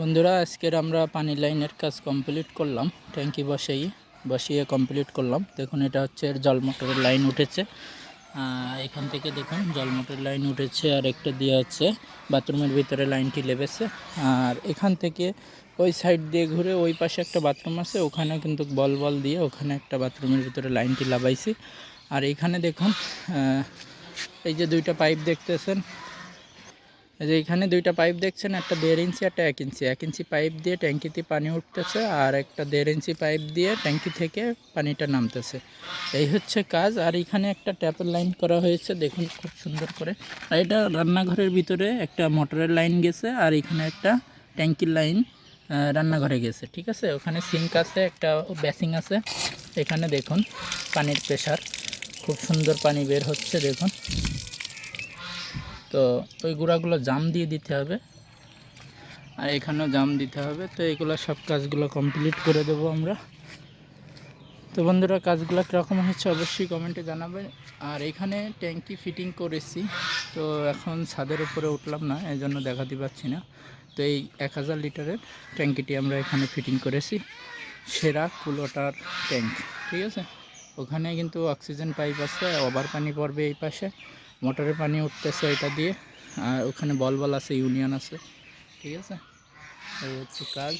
বন্ধুরা, আজকের আমরা পানি লাইনের কাজ কমপ্লিট করলাম। ট্যাঙ্কি বসিয়ে কমপ্লিট করলাম। দেখুন, এটা হচ্ছে জল মোটরের লাইন উঠেছে। এখান থেকে দেখুন জল মোটরের লাইন উঠেছে, আর একটা দিয়ে হচ্ছে বাথরুমের ভিতরে লাইনটি লেবেছে। আর এখান থেকে ওই সাইড দিয়ে ঘুরে ওই পাশে একটা বাথরুম আছে, ওখানে কিন্তু বল দিয়ে ওখানে একটা বাথরুমের ভিতরে লাইনটি লাগাইছি। আর এখানে দেখুন, এই যে দুইটা পাইপ দেখতেছেন, যে এখানে দুইটা পাইপ দেখছেন, একটা 1.5 ইঞ্চি একটা 1 ইঞ্চি। 1 ইঞ্চি পাইপ দিয়ে ট্যাঙ্কিতে পানি উঠতেছে, আর একটা 1.5 ইঞ্চি পাইপ দিয়ে ট্যাঙ্কি থেকে পানিটা নামতেছে। এই হচ্ছে কাজ। আর এখানে একটা ট্যাপের লাইন করা হয়েছে, দেখুন খুব সুন্দর করে। আর এটা রান্নাঘরের ভিতরে একটা মোটরের লাইন গেছে, আর এখানে একটা ট্যাঙ্কির লাইন রান্নাঘরে গেছে। ঠিক আছে, ওখানে সিঙ্ক আছে, একটা বেসিং আছে। এখানে দেখুন পানির প্রেশার, খুব সুন্দর পানি বের হচ্ছে দেখুন। তো ওই গুঁড়াগুলো জাম দিয়ে দিতে হবে, আর এখানেও জাম দিতে হবে। তো এগুলো সব কাজগুলো কমপ্লিট করে দেবো আমরা। তো বন্ধুরা, কাজগুলো কীরকম হচ্ছে অবশ্যই কমেন্টে জানাবে। আর এখানে ট্যাঙ্কি ফিটিং করেছি, তো এখন ছাদের উপরে উঠলাম না, এই জন্য দেখাতে পাচ্ছি না। তো এই 1000 লিটারের ট্যাঙ্কিটি আমরা এখানে ফিটিং করেছি, সেরা কুল ওয়াটার ট্যাঙ্ক। ঠিক আছে, ওখানে কিন্তু অক্সিজেন পাইপ আছে, ওভার পানি পড়বে এই পাশে, মোটরের পানি উঠতেছে এটা দিয়ে। আর ওখানে বল আছে, ইউনিয়ন আছে। ঠিক আছে, এই হচ্ছে কাজ।